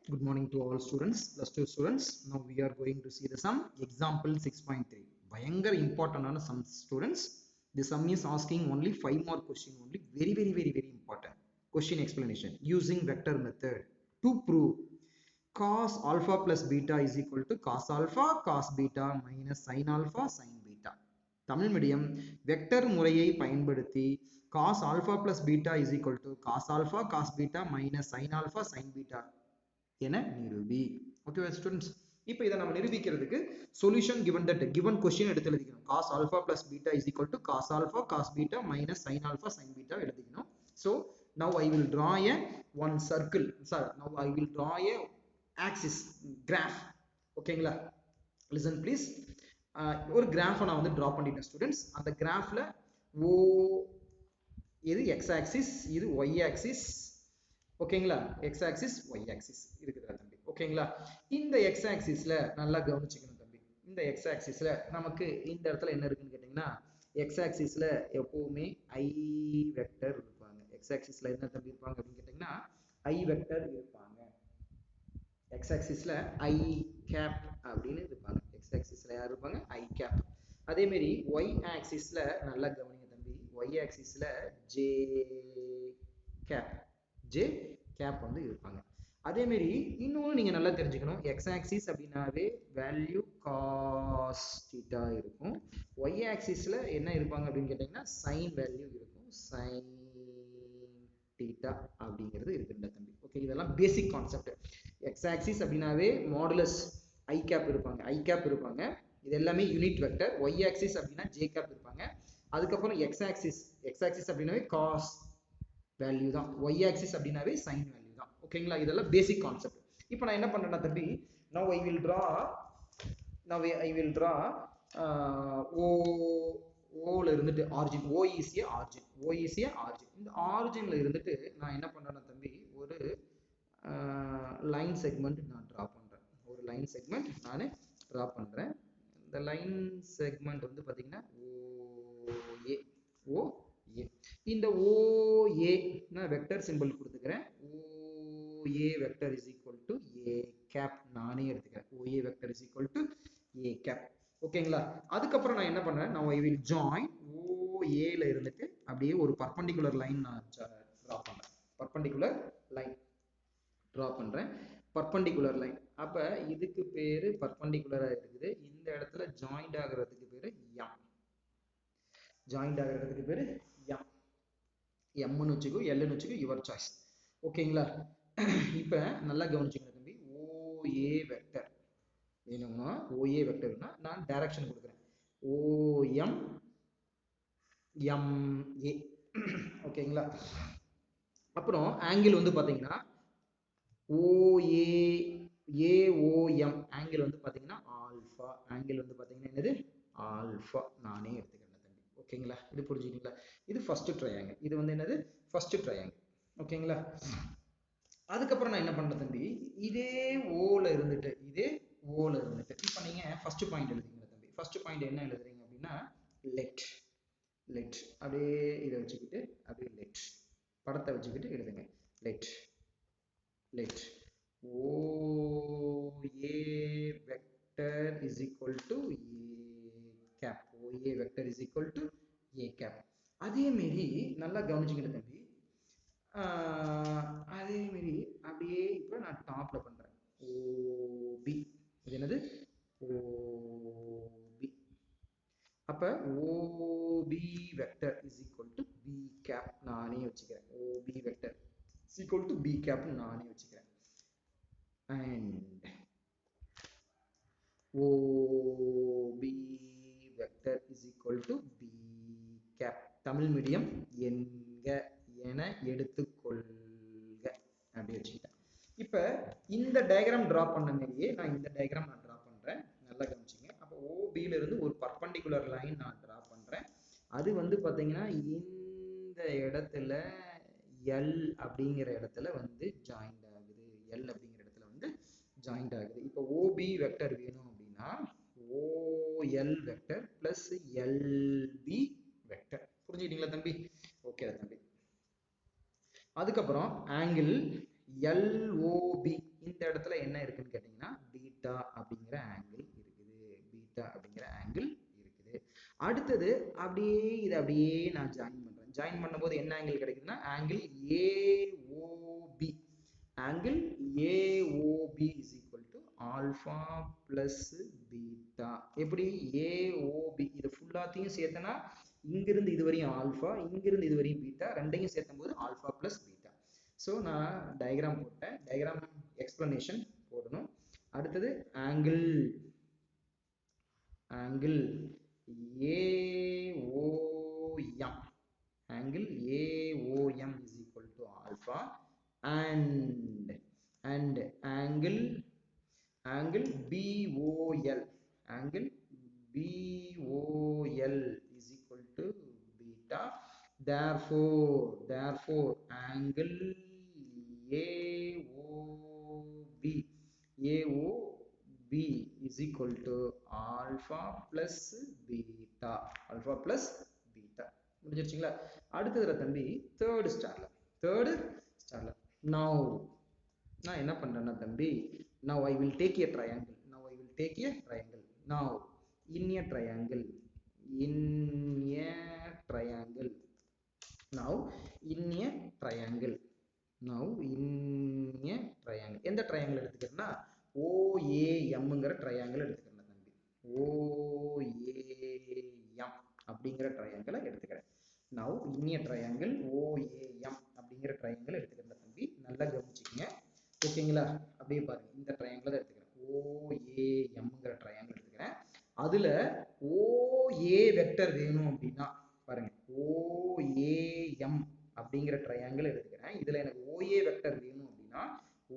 Good morning to all students, plus 2 students. Now we are going to see the sum, example 6.3. Bayangar important on some students. The sum is asking only 5 more question only. Very important. Question explanation. Using vector method to prove cos alpha plus beta is equal to cos alpha cos beta minus sin alpha sin beta. Tamil medium vector முறையை பயன்படுத்தி cos alpha plus beta is equal to cos alpha cos beta minus sin alpha sin beta என நிரூபி. Okay students, இப்போ இதை நம்ம நிரூபிக்கிறதுக்கு solution given that given question எடுத்து எழுதிக்கணும். cos alpha plus beta is equal to cos alpha cos beta minus sin alpha sin beta எழுதிக்கணும். So now I will draw a one circle. Sir, now I will draw a axis graph. ஓகேங்களா, listen please. ஒரு கிராஃபை நான் வந்து draw பண்ணிட்டேன் students. அந்த கிராஃப்ல ஓ இது x axis, இது y axis. ஓகேங்களா, x ஆக்சிஸ் y ஆக்சிஸ் இருக்குதா தம்பி? ஓகேங்களா, இந்த x ஆக்சிஸ்ல நல்லா கவனிச்சுக்கணும் தம்பி. இந்த x ஆக்சிஸ்ல நமக்கு இந்த இடத்துல என்ன இருக்குன்னு கேட்டீங்கன்னா, x ஆக்சிஸ்ல எப்பவுமே i வெக்டர் இருப்பாங்க. x ஆக்சிஸ்ல என்ன தம்பி இருப்பாங்க அப்படின்னு கேட்டீங்கன்னா i வெக்டர் இருப்பாங்க. x ஆக்சிஸ்ல i கேப் அப்படின்னு இருப்பாங்க. x ஆக்சிஸ்ல யார் இருப்பாங்க? i cap. அதே மாதிரி y ஆக்சிஸ்ல நல்லா கவனிங்க தம்பி, y ஆக்சிஸ்ல j கேப், j கேப் வந்து இருப்பாங்க. அதே மாதிரி இன்னொன்று நீங்க நல்லா தெரிஞ்சுக்கணும், x ஆக்சிஸ் அப்படின்னாவே வேல்யூ cos θ இருக்கும். y ஆக்சிஸ்ல என்ன இருப்பாங்க அப்படின்னு கேட்டீங்கன்னா sin வேல்யூ இருக்கும், sin θ அப்படிங்கிறது இருக்குல்ல தம்பி. ஓகே, இதெல்லாம் பேசிக் கான்செப்ட். x ஆக்சிஸ் அப்படின்னாவே மாடுலஸ் i கேப் இருப்பாங்க, i கேப் இருப்பாங்க. இது எல்லாமே யூனிட் வெக்டர். y ஆக்சிஸ் அப்படின்னா j கேப் இருப்பாங்க. அதுக்கப்புறம் x ஆக்சிஸ் அப்படின்னாவே cos வேல்யூ தான், y ஆக்சிஸ் அப்படின்னாவே sin வேல்யூ தான். ஓகேங்களா, இதெல்லாம் பேசிக் கான்செப்ட். இப்போ நான் என்ன பண்றேன்னா தம்பி, now I will draw ஓல இருந்துட்டு origin, o is a origin. இந்த ஆரிஜின்ல இருந்துட்டு நான் என்ன பண்றேன்னா தம்பி, ஒரு லைன் செக்மெண்ட் நான் டிரா பண்றேன். ஒரு லைன் செக்மெண்ட் நான் டிரா பண்றேன். இந்த லைன் செக்மெண்ட் வந்து பாத்தீங்கன்னா OA. இந்த OA நான் வெக்டர் சிம்பிள் கொடுத்துக்கிறேன். OA vector is equal to A cap நானே எடுத்துக்கிறேன். OA vector is equal to A cap. ஓகேங்களா, அதுக்கப்புறம் நான் என்ன பண்றேன், now I will join OA ல இருந்துட்டு அப்படியே ஒரு பர்பெண்டிகுலர் லைன் நான் டிரா பண்றேன். பர்பெண்டிகுலர் லைன் டிரா பண்றேன். பர்பெண்டிகுலர் லைன், அப்ப இதுக்கு பேரு பர்பெண்டிகுலரா இருக்குது. இந்த இடத்துல ஜாயிண்ட் ஆகிறதுக்கு பேரு M. ஜாயிண்ட் ஆகிறதுக்கு பேரு M. எம்னு வச்சுக்கோ, எல்னு வச்சுக்கோ, யுவர் சாய்ஸ். ஓகேங்களா, இப்ப நல்லா கவனிச்சுக்கணும் தம்பி. OA வெக்டர் வேணும்னா, OA வெக்டர்னா நான் டைரக்ஷன் கொடுக்குறேன், OM MA. ஓகேங்களா, அப்புறம் ஆங்கிள் வந்து பாத்தீங்கன்னா AOM ஆங்கிள் வந்து பாத்தீங்கன்னா ஆல்பா. ஆங்கிள் வந்து பாத்தீங்கன்னா என்னது? ஆல்பா நானே எடுத்துக்கிறேன் தம்பி. ஓகேங்களா, இது புரிஞ்சுக்கிட்டீங்களா? இது ஃபர்ஸ்ட் ட்ரையாங்கிள். இது வந்து என்னது? First triangle. ஓகேங்களா, அதுக்கப்புறம் நான் என்ன பண்றேன் தம்பி, இதே ஓல இருந்துட்டு இப்ப நீங்க ஃபர்ஸ்ட் பாயிண்ட் எழுதுங்க தம்பி. ஃபர்ஸ்ட் பாயிண்ட் என்ன எழுதுறீங்க அப்படின்னா லெட் அப்படியே இதை வச்சுக்கிட்டு அப்படியே லெட் படத்தை வச்சுக்கிட்டு எழுதுங்க. let OA vector is equal to A cap. OA vector is equal to A cap. அதே மாதிரி நல்லா கவனிச்சுக்கிட்டு தம்பி, அதே மாதிரி அப்படியே இப்போ நான் டாப்ல பண்றேன் OB. இது என்னது? OB. அப்ப OB vector is equal to B cap நானே வச்சுக்கிறேன். OB vector is equal to B cap நானே வச்சுக்கிறேன். And OB vector is equal to B cap. Tamil medium என்க என எடுத்துக்கொள்க அப்படி வச்சுக்கிட்டேன். இப்ப இந்த டயக்ராம் டிரா பண்ண மாதிரியே நான் இந்த டயக்ராம் நான் டிரா பண்றேன். நல்லா கவனிச்சிங்க. அப்போ OB ல இருந்து ஒரு பர்பெண்டிகுலர் லைன் நான் டிரா பண்றேன். அது வந்து பாத்தீங்கன்னா இந்த இடத்துல L அப்படிங்கிற இடத்துல வந்து ஜாயிண்ட் ஆகுது. L அப்படிங்கிற இடத்துல வந்து ஜாயிண்ட் ஆகுது. இப்போ OB வெக்டர் வேணும் அப்படின்னா OL vector plus LB vector. புரிஞ்சுக்கிட்டீங்களா தம்பி? ஓகே தம்பி. அதுக்கப்புறம் ஆங்கிள் LOB, இந்த இந்த இடத்துல என்ன இருக்குன்னு கேட்டீங்கன்னா பீட்டா அப்படிங்கிற ஆங்கிள் இருக்குது. பீட்டா அப்படிங்கிற ஆங்கிள் இருக்குது. அடுத்தது அப்படியே இதை அப்படியே நான் ஜாயின் பண்றேன். ஜாயின் பண்ணும்போது என்ன ஆங்கிள் கிடைக்குதுன்னா angle AOB. Angle AOB is equal to alpha plus beta. எப்படி ஏஓபி இது ஃபுல்லாத்தையும் சேர்த்தனா இங்கிருந்து இது வரையும் ஆல்பா, இங்கிருந்து இது வரையும் பீட்டா, ரெண்டையும் சேர்த்தும் போது ஆல்பா பிளஸ் பீட்டா. ஸோ நான் டயக்ராம் போட்டேன். டயக்ராம் எக்ஸ்பிளனேஷன் போடணும். அடுத்தது angle AOM. Angle AOM is equal to alpha and angle BOL. Angle BOL is equal to beta. Therefore angle AOB is equal to alpha plus beta. Alpha plus beta. முடிஞ்சிருச்சுங்களா? அடுத்ததுல தம்பி third ஸ்டார்ல now நான் என்ன பண்றேன்னா தம்பி now I will take a triangle. Now in a triangle எந்த triangle எடுத்துக்கிறேன்னா OAMங்கிற triangle எடுத்துக்கிறேன் தம்பி. OAM அப்படிங்கிற ட்ரையாங்கிளை எடுத்துக்கிறேன். now in a triangle OAM அப்படிங்கிற ட்ரையாங்கிள் எடுத்துக்கிறேன் தம்பி. நல்லா கவனிச்சுக்கங்க. ஓகேங்களா? அப்படியே பாருங்க, இந்த ட்ரையாங்கிள் எடுத்துக்கிறேன். OAMங்கிற ட்ரையாங்கிள் எடுத்துக்கிறேன். அதுல OA வெக்டர் வேணும் அப்படின்னா பாருங்க, OAM அப்படிங்கிற ட்ரையாங்கிள் எடுத்துக்கிறேன். இதுல எனக்கு OA வெக்டர் வேணும் அப்படின்னா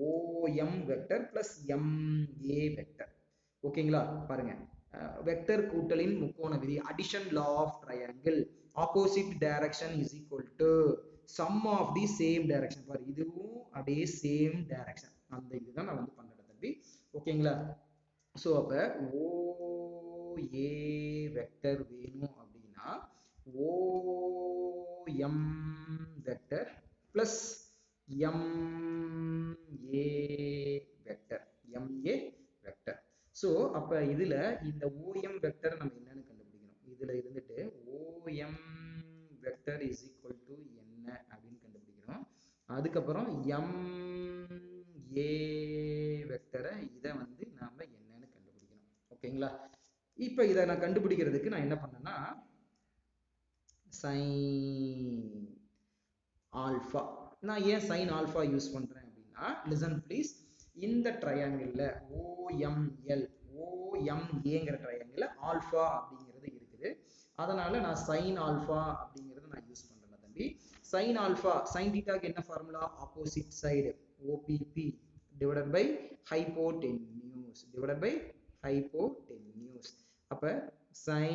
OM vector plus MA vector. ஓகேங்களா? பாருங்க, வெக்டர் கூட்டலின் முக்கோண விதி, addition law of triangle, opposite direction is equal to sum of the same direction. பாரு, இதுவும் அப்படியே சேம் டைரக்ஷன். அந்த இதுதான் நான் வந்து பண்றேன் தம்பி. ஓகேங்களா? ஸோ அப்ப OA வெக்டர் வேணும் அப்படின்னா OM vector plus MA vector. So அப்ப இதுல இந்த OM வெக்டர் நம்ம என்னன்னு கண்டுபிடிக்கணும். இதுல இருந்துட்டு OM vector is equal to என்ன அப்படின்னு கண்டுபிடிக்கணும். அதுக்கப்புறம் MA வெக்டரை இதை வந்து நாம என்னன்னு கண்டுபிடிக்கணும். ஓகேங்களா? இப்ப இதை நான் கண்டுபிடிக்கிறதுக்கு நான் என்ன பண்ணேன்னா sin ஆல்பா. நான் ஏன் sin ஆல்பா யூஸ் பண்றேன் அப்படின்னா, லிசன் ப்ளீஸ், இந்த ட்ரையாங்கிள்ல OMAங்கிற ட்ரையாங்கிள்ல ஆல்பா அப்படிங்கிறது இருக்குது. அதனால நான் sin ஆல்பா அப்படிங்கிறது நான் யூஸ் பண்றேன் தம்பி. sin ஆல்பா, sin தீட்டாக்கு என்ன formula? Opposite side OPP divided by hypotenuse. அப்ப sin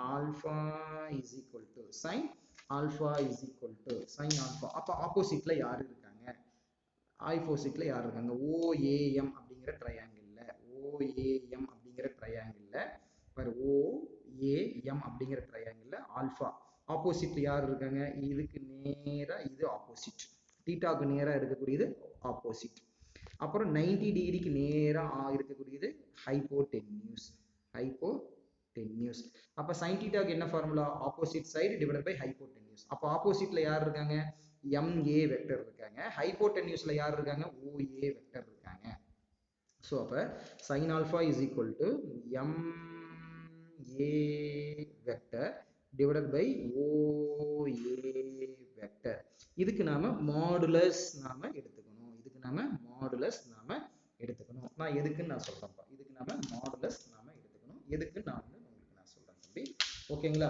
alpha is equal to sin alpha. அப்ப ஆப்போசிட்ல யாரு இருக்காங்க? ஆப்போசிட்ல யார் இருக்காங்க? OAM அப்படிங்கிற ட்ரையாங்கிள்ல பாரு, OAM அப்படிங்கிற ட்ரையாங்கிள்ல ஆல்பா ஆப்போசிட்ல யார் இருக்காங்க? இதுக்கு நேரா இது ஆப்போசிட், தீட்டாக்கு நேரா இருக்கக்கூடியது ஆப்போசிட். அப்புறம் 90 டிகிரிக்கு நேரா இருக்கக்கூடியது ஹைப்போடென்யூஸ். அப்ப sin தீட்டாக்கு என்ன formula? Opposite side divided by hypotenuse. அப்ப ஆப்போசிட்ல யார் இருக்காங்க? MA வெக்டர் இருக்காங்க. ஹைப்போடென்யூஸ்ல யார் இருக்காங்க? OA வெக்டர் இருக்காங்க. சோ அப்ப sin alpha is equal to MA vector divided by OA vector. இதுக்கு நாம மாடுலஸ் நாம எடுத்துக்கணும். நான் எதுக்குன்னு நான் சொல்றேன்ப்பா. இதுக்கு நாம மாடுலஸ் நாம எடுத்துக்கணும். எதுக்கு நான் வந்து உங்களுக்கு நான் சொல்றேன் தம்பி. ஓகேங்களா?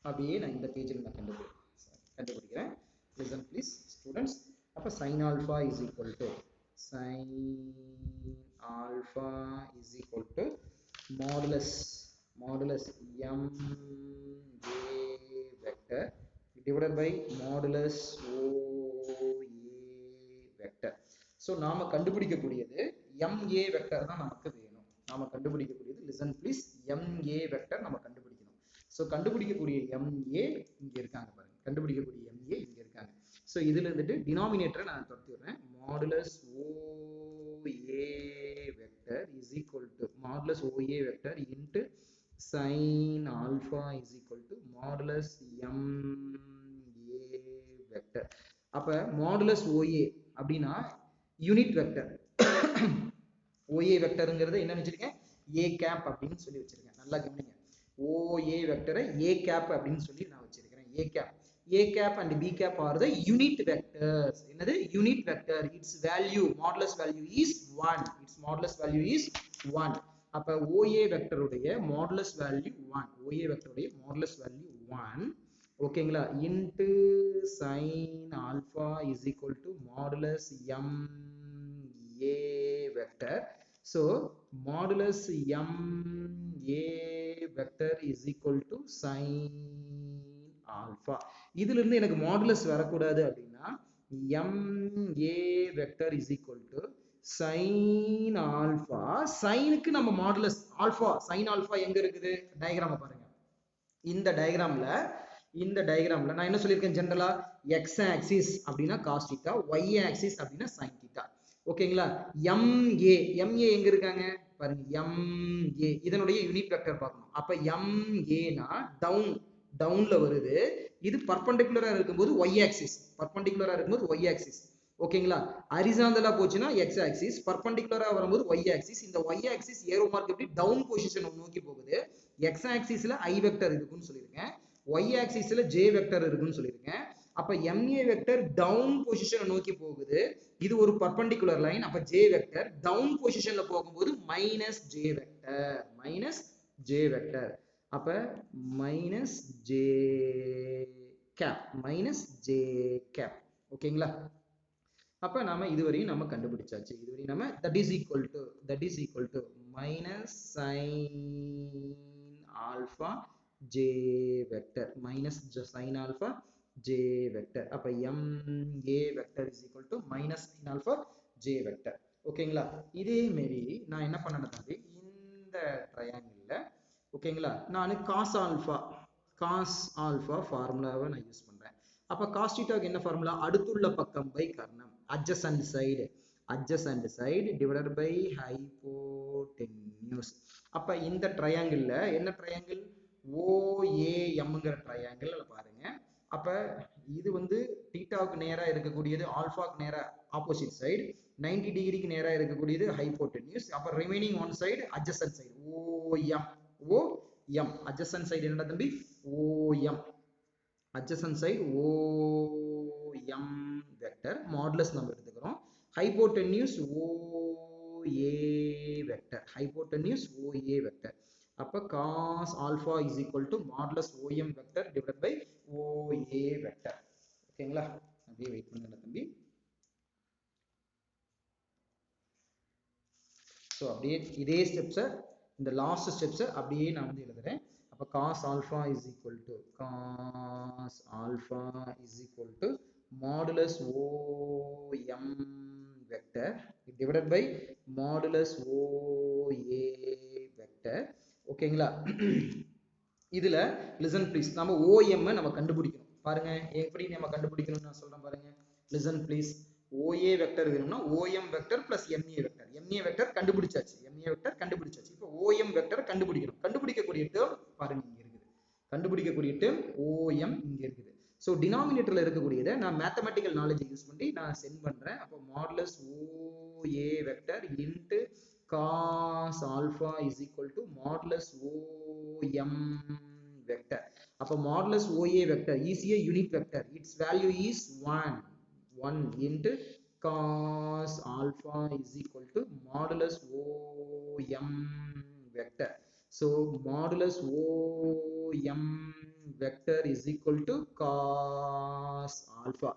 அப்படியே நான் இந்த பேஜில் நான் கண்டுபிடிக்கிறேன். Listen please students. அப்ப sin alpha is equal to modulus MA vector divided by modulus OA vector. So நாம கண்டுபிடிக்கக்கூடியது MA வெக்டர் தான் நமக்கு வேணும். நாம கண்டுபிடிக்கக்கூடியது, listen please, MA வெக்டர் நம்ம கண்டுபிடிக்கணும். ஸோ கண்டுபிடிக்கக்கூடிய MA இங்க இருக்காங்க பாருங்க. ஸோ இதுல இருந்துட்டு டினாமினேட்டரை நான் துரத்தி விடுறேன். Modulus equal to modulus OA vector into sin alpha is equal to modulus MA vector. அப்ப modulus OA அப்படின்னா யூனிட் வெக்டர். OA வெக்டர்ங்கிறது என்ன வச்சிருக்கேன், A cap அப்படின்னு சொல்லி வச்சிருக்கேன். நல்லா கவனிங்க, OA வெக்டரை A cap அப்படின்னு சொல்லி நான் வச்சிருக்கிறேன். A cap, A cap and B cap are the unit vectors. என்னது unit vector, its value modulus value is 1, its modulus value is 1. அப்ப OA வெக்டர் உடைய modulus value 1, OA வெக்டர் உடைய modulus value 1, ஓகேங்களா, into sin alpha is equal to modulus MA vector. So modulus MA vector is equal to sin alpha. இதுல இருந்து எனக்கு modulus வரக்கூடாது அப்படின்னா MA vector is equal to sin alpha. சைனுக்கு நம்ம modulus alpha, sin alpha எங்க இருக்குது, டயகிராம பாருங்க. இந்த டயகிராம்ல நான் என்ன சொல்லியிருக்கேன், ஜெனரலா x ஆக்சிஸ் அப்படின்னா cos θ, y ஆக்சிஸ் அப்படின்னா sin θ. ஓகேங்களா, MA எங்க இருக்காங்க பாருங்க, MA இதனுடைய யூனிட் வெக்டர் பார்க்கணும். அப்ப MA னா டவுன்ல வருது, இது பர்பெண்டிகுலரா இருக்கும்போது y ஆக்சிஸ், பர்பெண்டிகுலரா இருக்கும்போது y ஆக்சிஸ். ஓகேங்களா, ஹரிசாண்டலா போச்சுன்னா x ஆக்சிஸ், பர்பெண்டிகுலரா வரும்போது y ஆக்சிஸ். இந்த y ஆக்சிஸ் ஏரோ மார்க் எப்படி டவுன் பொசிஷன் நோக்கி போகுது, x ஆக்சிஸ்ல I வெக்டர் இருக்குன்னு சொல்லிருக்கேன், y ஆக்சிஸ்ல j வெக்டர் இருக்குன்னு சொல்லிருக்கேன். அப்ப MA வெக்டர் டவுன் பொசிஷனை நோக்கி போகுது, இது ஒரு பர்பெண்டிகுலர் லைன். அப்ப j வெக்டர் டவுன் பொசிஷன்ல போகும்போது j வெக்டர். அப்ப j cap, ஓகேங்களா. அப்ப நாம இதுவரையும் நம்ம கண்டுபிடிச்சாச்சு. இதுவரையும் நம்ம that is equal to minus sin alpha j vector, minus sin alpha j vector. அப்ப MA vector is equal to minus sin alpha j vector. ஓகேங்களா, இதே மாதிரி நான் என்ன பண்ணணும் தம்பி, இந்த ட்ரையாங்கிள்ல ஓகேங்களா, நான் cos alpha ஃபார்முலாவை நான் யூஸ் பண்றேன். அப்ப cos θ என்ன ஃபார்முலா, அடுத்துள்ள பக்கம் பை கர்ணம், adjacent side divided by hypotenuse. அப்ப இந்த ட்ரையாங்கிள்ல என்ன ட்ரையாங்கிள், OAMங்கிற ட்ரையாங்கிள் பாருங்க. அப்ப இது வந்து தீட்டாவுக்கு நேரா இருக்கக்கூடியது, ஆல்பாக்கு நேரா ஆப்போசிட் சைடு, 90 டிகிரிக்கு நேரா இருக்கக்கூடியது ஹைபோடென்யூஸ். அப்ப remaining one side adjacent side OM, adjacent side என்னடா தம்பி, OM, adjacent side OM vector, modulus நம்ம எடுத்துக்கிறோம், hypotenuse OA vector. அப்ப cos alpha is equal to modulus OM vector divided by OA vector. ஓகேங்களா, அப்படியே வெயிட் பண்ணுங்க தம்பி. சோ அப்படியே இதே ஸ்டெப்ஸ், இந்த லாஸ்ட் ஸ்டெப்ஸ் அப்படியே நான் வந்து எழுதுறேன். அப்ப cos alpha is equal to modulus OM vector divided by modulus OA vector. ஓகேங்களா, இதுல listen please, நம்ம OM நம்ம கண்டுபிடிக்கணும். பாருங்க எப்படி நம்ம கண்டுபிடிக்கணும்னு நான் சொல்றேன் பாருங்க, listen please. OA வெக்டர் வேணும்னா OM vector plus MA vector, MA vector கண்டுபிடிச்சாச்சு, இப்போ OM வெக்டர் கண்டுபிடிக்கணும். கண்டுபிடிக்கக்கூடிய டேர்ம் பாருங்க இங்க இருக்குது, கண்டுபிடிக்கக்கூடிய டேர்ம் OM இங்க இருக்குது. சோ டினாமினேட்டர்ல இருக்கக்கூடியதை நான் மேத்தமேட்டிக்கல் நாலேஜ் யூஸ் பண்ணி நான் சென்ட் பண்றேன். அப்போ modulus OA vector into cos alpha is equal to modulus OM vector. அப்ப modulus OA vector is a unit vector, its value is 1 into cos alpha is equal to modulus OM vector. So modulus OM vector is equal to cos alpha.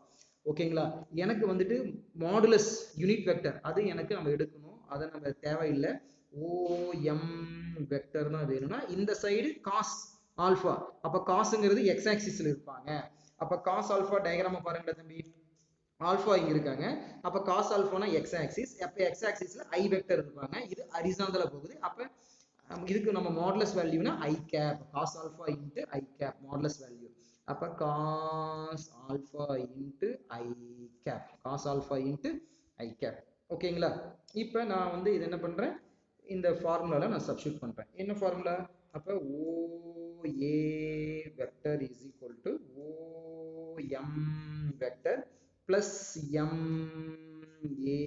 ஓகேங்களா, எனக்கு வந்துட்டு modulus unit vector அது எனக்கு நம்ம எடுக்கணும், அதை நம்ம தேவையில்லை. OM வெக்டர் தான் வேணும்னா இந்த சைடு cos ஆல்பா, அப்ப காஸ்ங்கிறது x ஆக்சிஸ்ல இருப்பாங்க. அப்ப cos ஆல்பா டயகிராம பாருங்க தம்பி, ஆல்பா இங்க இருக்காங்க. அப்ப cos ஆல்பானா x ஆக்சிஸ், அப்ப x ஆக்சிஸ்ல I வெக்டர் இருப்பாங்க, இது ஹரிசாண்டலா போகுது. அப்ப இதுக்கு நம்ம மாடுலஸ் வேல்யூனா I cap, cos alpha into I cap modulus value. அப்ப cos alpha into I cap, cos alpha into I cap. ஓகேங்களா, இப்ப நான் வந்து இது என்ன பண்றேன், இந்த ஃபார்முலால நான் சப்ஸ்டிட்யூட் பண்றேன். என்ன ஃபார்முலா? அப்ப OA vector is equal to OM vector plus MA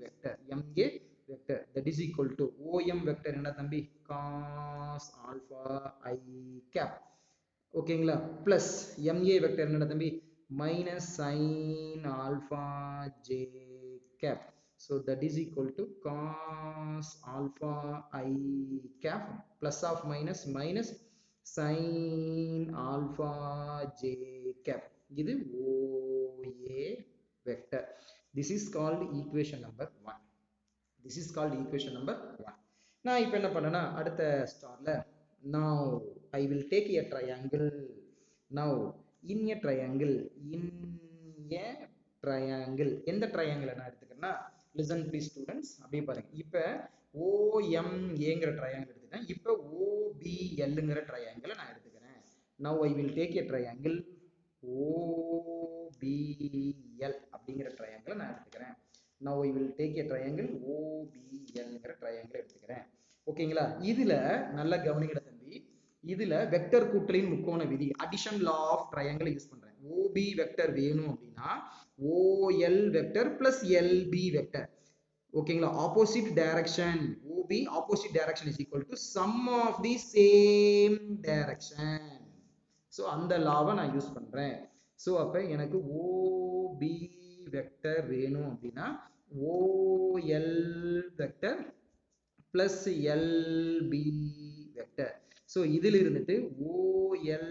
vector MA vector that is equal to OM vector என்ன தம்பி? cos alpha I cap. ஓகேங்களா? பிளஸ் MA வெக்டர் என்ன தம்பி? Minus sin alpha J cap. So that is equal to cos alpha I cap plus of minus minus sin alpha J cap. இது OA vector. This is called equation number 1. This is called equation number 1. நான் இப்போ என்ன பண்ணேன்னா அடுத்த ஸ்டார்ல now I will take a triangle. Now in a triangle எந்த triangle நான் எடுத்துக்கிறேன்னா listen please students அப்படியே பாருங்க. இப்போ OMAங்கிற triangle எடுத்துக்கிறேன். இப்போ OBLங்கிற triangle நான் எடுத்துக்கிறேன். Now I will take a triangle OBL அப்படிங்கிற triangle நான் எடுத்துக்கிறேன். Now I will take a triangle OBLங்கிற triangle எடுத்துக்கிறேன். ஓகேங்களா? இதுல நல்ல கவனிக்கணும் தம்பி. இதுல வெக்டர் கூட்டலின் முக்கோண விதி addition law of triangle use பண்றேன். OB வெக்டர் வேணும் அப்படின்னா OL vector plus LB vector. ஓகேங்களா? Opposite direction OB opposite direction is equal to sum of the same direction. So அந்த லாவை நான் யூஸ் பண்றேன். ஸோ அப்ப எனக்கு OB வெக்டர் வேணும் அப்படின்னா OL vector plus LB vector. So இதில் இருந்துட்டு OL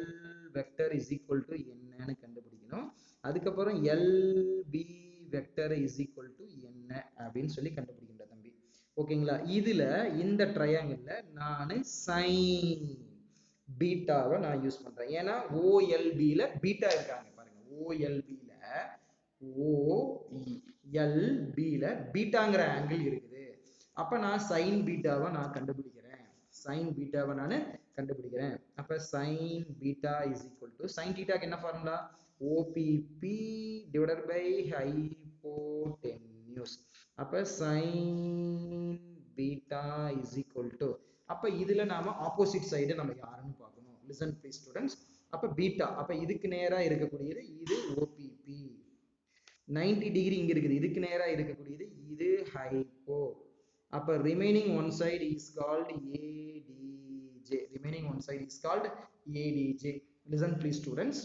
vector is equal to என்னன்னு கண்டுபிடிக்கணும். அதுக்கப்புறம் LB vector is equal to என்ன அப்படின்னு சொல்லி கண்டுபிடிக்கின்ற தம்பி. ஓகேங்களா? இதுல இந்த ட்ரையாங்கிள்ல நான் சைன் பீட்டாவை நான் யூஸ் பண்றேன். ஏன்னா OLBல பீட்டா இருக்காங்க பாருங்க. OLBல பீட்டாங்கிற ஆங்கிள் இருக்குது. அப்ப நான் சைன் பீட்டாவை நான் கண்டுபிடிக்கிறேன். அப்ப sine beta is equal to sine தீட்டாக்கு என்ன formula? OPP divided by hypotenuse. அப்ப sin beta is equal to அப்ப இதுல நாம ஆப்போசிட் சைடு நம்ம யாருன்னு பார்க்கணும். listen please students. அப்ப பீட்டா அப்ப இதுக்கு நேரா இருக்கக்கூடியது இது OPP. 90 டிகிரி இங்க இருக்குது. இதுக்கு நேரா இருக்கக்கூடியது இது ஹைப்போ. அப்ப remaining one side is called ADJ. listen please students.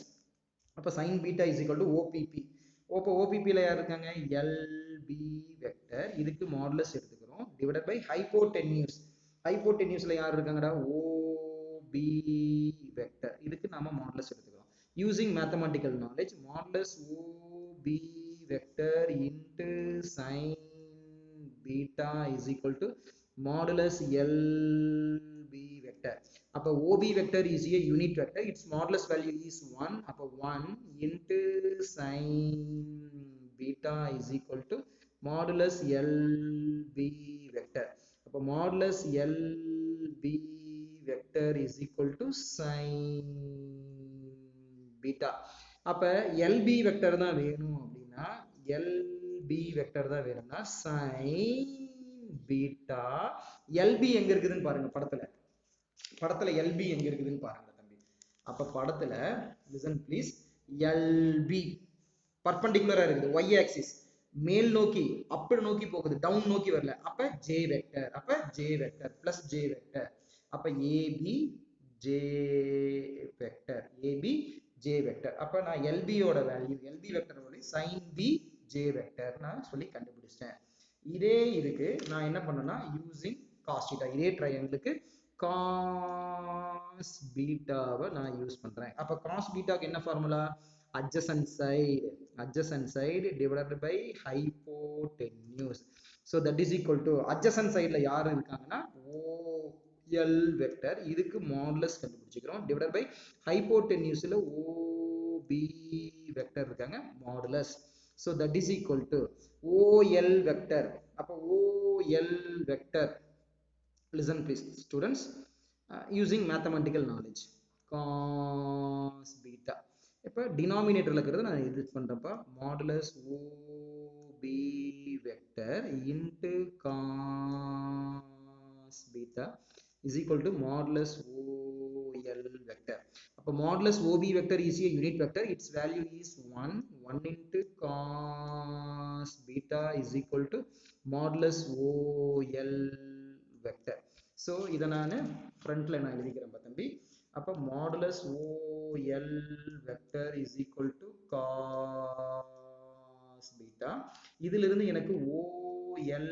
அப்ப sin beta is equal to OPP. OPP ல யார் இருக்காங்க? LB vector. இதுக்கு மாடுலஸ் எடுத்துக்கிறோம் divided by hypotenuse. ஹைப்போடென்யூஸ்ல யார் இருக்காங்கடா? OB vector. இதுக்கு நாம மாடுலஸ் எடுத்துக்கிறோம். using mathematical knowledge modulus OB vector into sin beta is equal to modulus LB vector. அப்ப OB vector is a unit vector. Its modulus value is 1. அப்ப 1 into sin beta is equal to modulus LB vector. அப்ப modulus LB vector is equal to sin beta. அப்ப LB vector தான் வேணும் அப்படின்னா LB vector தான் வேணும்னா sin beta. LB எங்க இருக்குதுன்னு பாருங்க படத்துல LB எங்க இருக்குதுன்னு பாருங்க தம்பி. அப்ப படத்துல listen please LB பர்பெண்டிகுலரா இருக்குது y axis மேல் நோக்கி அப்படி நோக்கி போகுது டவுன் நோக்கி வரல. அப்ப J vector plus J vector. அப்ப AB J வெக்டர். அப்ப நான் LB ஓட value LB vector sin B J vector நான் சொல்லி கண்டுபிடிச்சேன். இதே இருக்கு நான் என்ன பண்ணேன்னா யூசிங் cos theta இதே ட்ரையாங்கிளுக்கு cos பீட்டாவை நான் யூஸ் பண்றேன். அப்ப cos பீட்டாக்கு என்ன formula? adjacent side divided by hypotenuse. So that is equal to adjacent sideல யார் இருக்காங்கன்னா OL வெக்டர். இதுக்கு மாடுலஸ் கண்டுபிடிச்சிக்கிறோம் divided by hypotenuseல OB வெக்டர் இருக்காங்க modulus. So that is equal to OL vector. அப்ப OL vector listen please students using mathematical knowledge cos beta. இப்ப டினாமினேட்டர்ல இருக்கிறது நான் இது பண்றப்ப modulus OB vector into cos cos beta is equal to modulus OL vector. Modulus OB vector is a unit vector. Its value is 1. 1 into cos beta is equal to modulus OL vector. So, இதை நான் frontல நான் எழுதிக்கிறேன் தம்பி. Modulus OL vector is equal to cos beta. இதிலிருந்து எனக்கு OL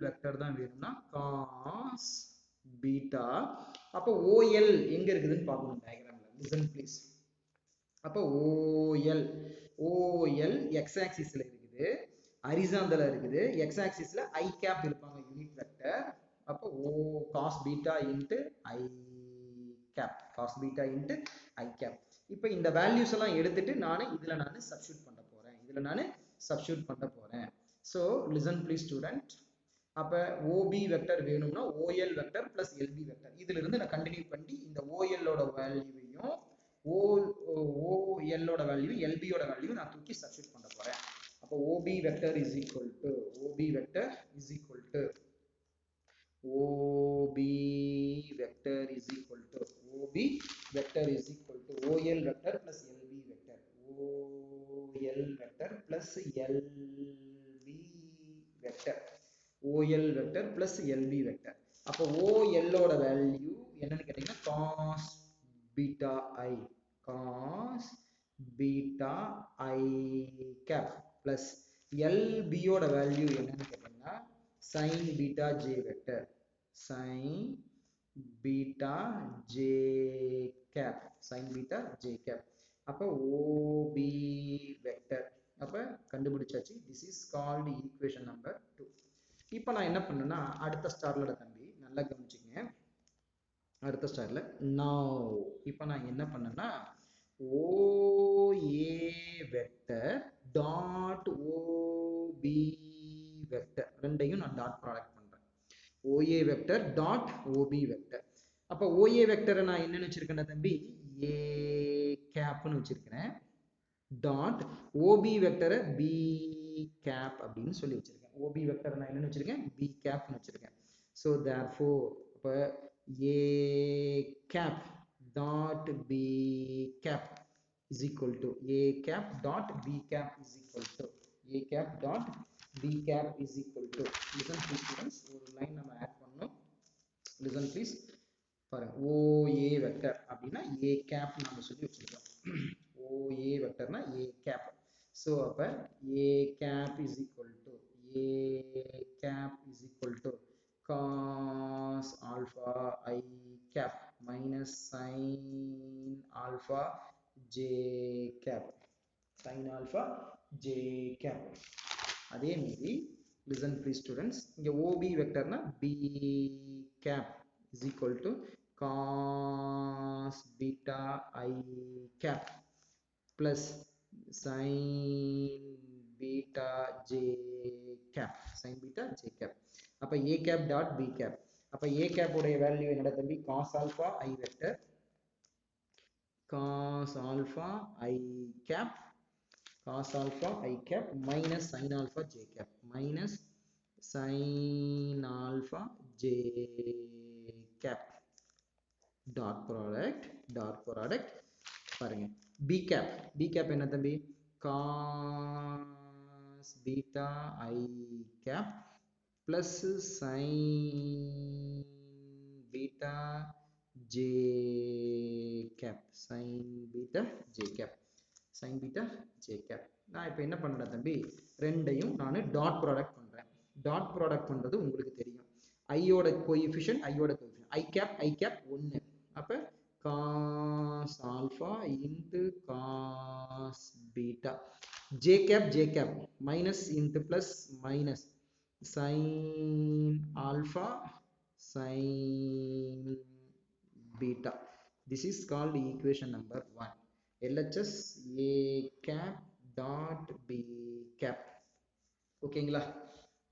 vector தான் வேணும்னா cos beta. OL எங்க இருக்குதுன்னு பார்க்கணும் டயகிராம்ல. Listen please. OL x axisல இருக்குது, ஹரிசாண்டலா இருக்குது, x axisல I cap இருப்பாங்க unit vector. cos beta into I cap, cos beta into I cap. இப்போ இந்த வேல்யூஸ் எல்லாம் எடுத்துட்டு இதுல நான் சப்ஸ்டிட்யூட் பண்ண போறேன். So listen please student. OB vector வேணும்னா OL vector plus LB vector இதுல இருந்து நான் கண்டினியூ பண்ணி இந்த OL ஓட வேல்யூவையும் OL ஓட வேல்யூ LB ஓட வேல்யூ நான் தூக்கி சப்ஸ்டிட்யூட் பண்ண போறேன். OB vector is equal to OB vector is equal to OB vector is equal to OB vector is equal to OL vector plus LB vector. OL vector plus LB vector. OL vector plus LB vector. OL ஓட value என்னன்னு கேட்டீங்கன்னா cos beta I, cos beta I cap plus LB ஓட value என்னன்னு கேட்டீங்கன்னா sin beta j vector, sin beta j cap, sin beta j cap. OB vector கண்டுபிடிச்சாச்சு. This is called equation number 2. இப்போ நான் என்ன பண்ணேன்னா அடுத்த ஸ்டார்ல தம்பி நல்லா கவனிச்சுங்க. அடுத்த ஸ்டார்ல now இப்போ நான் என்ன பண்ணேன்னா OA vector dot OB vector ரெண்டையும் நான் டாட் ப்ராடக்ட் பண்றேன். OA vector dot OB vector. OA vector நான் என்னன்னு வச்சிருக்கேன்னா தம்பி A cap னு வச்சிருக்கேன். Dot OB vector B cap அப்படின்னு சொல்லி வச்சிருக்கேன். OB vector நான் என்னன்னு வச்சிருக்கேன் B cap னு வச்சிருக்கேன். So therefore A cap dot B cap is equal to A cap dot B cap is equal to A cap dot B cap is equal to, listen please students, ஒரு line நம்ம add பண்ணனும். listen please பாருங்க, OA vector அப்படினா A cap நாம சொல்லி வச்சிருக்கோம். OA vectorனா A cap. so A cap is equal to cos alpha I cap minus sin alpha j cap, sin alpha j cap. அதே மாதிரி listen please students, இங்க OB வெக்டர்னா B cap is equal to cos beta I cap plus sin beta j cap, sin beta j cap. அப்ப A cap dot B cap. அப்ப A cap உடைய value என்னடா தம்பி cos alpha I vector, cos alpha I cap, cos alpha I cap minus sin alpha j cap, minus sin alpha j cap, dot product பாருங்க B cap என்ன தம்பி cos beta I cap plus sin beta j cap, sin beta j cap, sin beta j cap. நான் இப்போ என்ன பண்றேன் தம்பி ரெண்டையும் நான் டாட் ப்ராடக்ட் பண்றேன். டாட் ப்ராடக்ட் பண்றது உங்களுக்கு தெரியும், I ஓட கோஎஃபிஷியன்ட் I ஓட கோஎஃபிஷியன்ட் I cap 1. அப்ப cos alpha into cos beta, j cap minus into plus minus sin alpha sin beta. This is called equation number 1. LHS A cap dot B cap. ஓகேங்களா?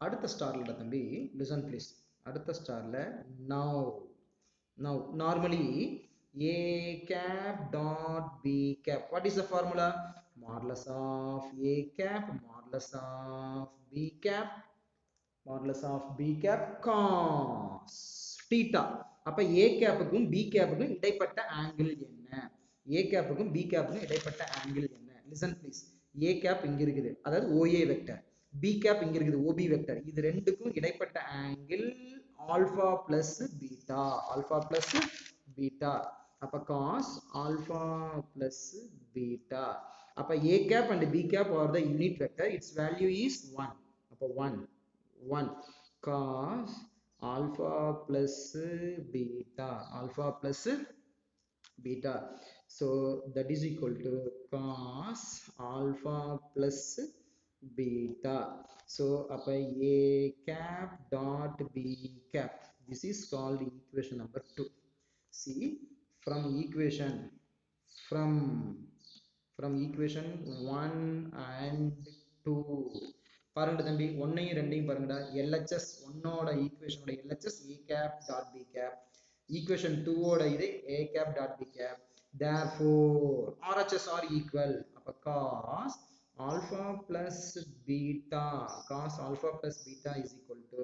அடுத்த ஸ்டார்ல தம்பி listen please. அடுத்த ஸ்டார்ல now normally A cap dot B cap, what is the formula? Modulus of A cap modulus of B cap, modulus of B cap cos theta. அப்ப a கேப்புக்கும் b கேப்புக்கும் இடைப்பட்ட angle என்ன? a கேப்புக்கும் b கேப்புக்கும் இடைப்பட்ட angle என்ன? listen please. a gap இங்க இருக்குது, அதாவது OA vector. b gap இங்க இருக்குது, OB வெக்டர். இது ரெண்டுக்கும் இடைப்பட்ட angle alpha plus beta. Alpha plus beta. அப்ப cos alpha plus beta. அப்ப a cap and b cap are the unit vector. Its value is 1. அப்ப 1 cos alpha plus beta. Alpha plus beta. So that is equal to cos alpha plus beta. So அப்ப a cap dot b cap. This is called equation number 2. See, from equation 1 and 2 பாருங்க தம்பி, 1ஐயும் 2ஐயும் பாருங்கடா. LHS 1 ஓட ஈக்குவேஷனோட LHS a cap dot b cap, equation 2 ஓட இது a cap dot b cap. Therefore RHS are equal. அப்ப cos alpha plus beta is equal to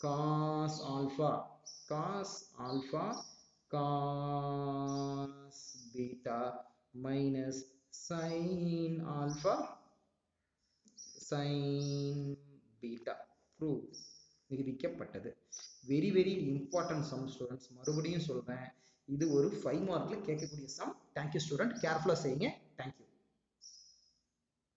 cos alpha cos beta minus sin alpha sin beta. Prove. நிரூபிக்கப்பட்டது. Very very important some students. மறுபடியும் சொல்றேன், இது ஒரு 5 மார்க்ல கேட்கக்கூடிய some. Thank you student, கேர்ஃபுல்லா செய்யுங்க.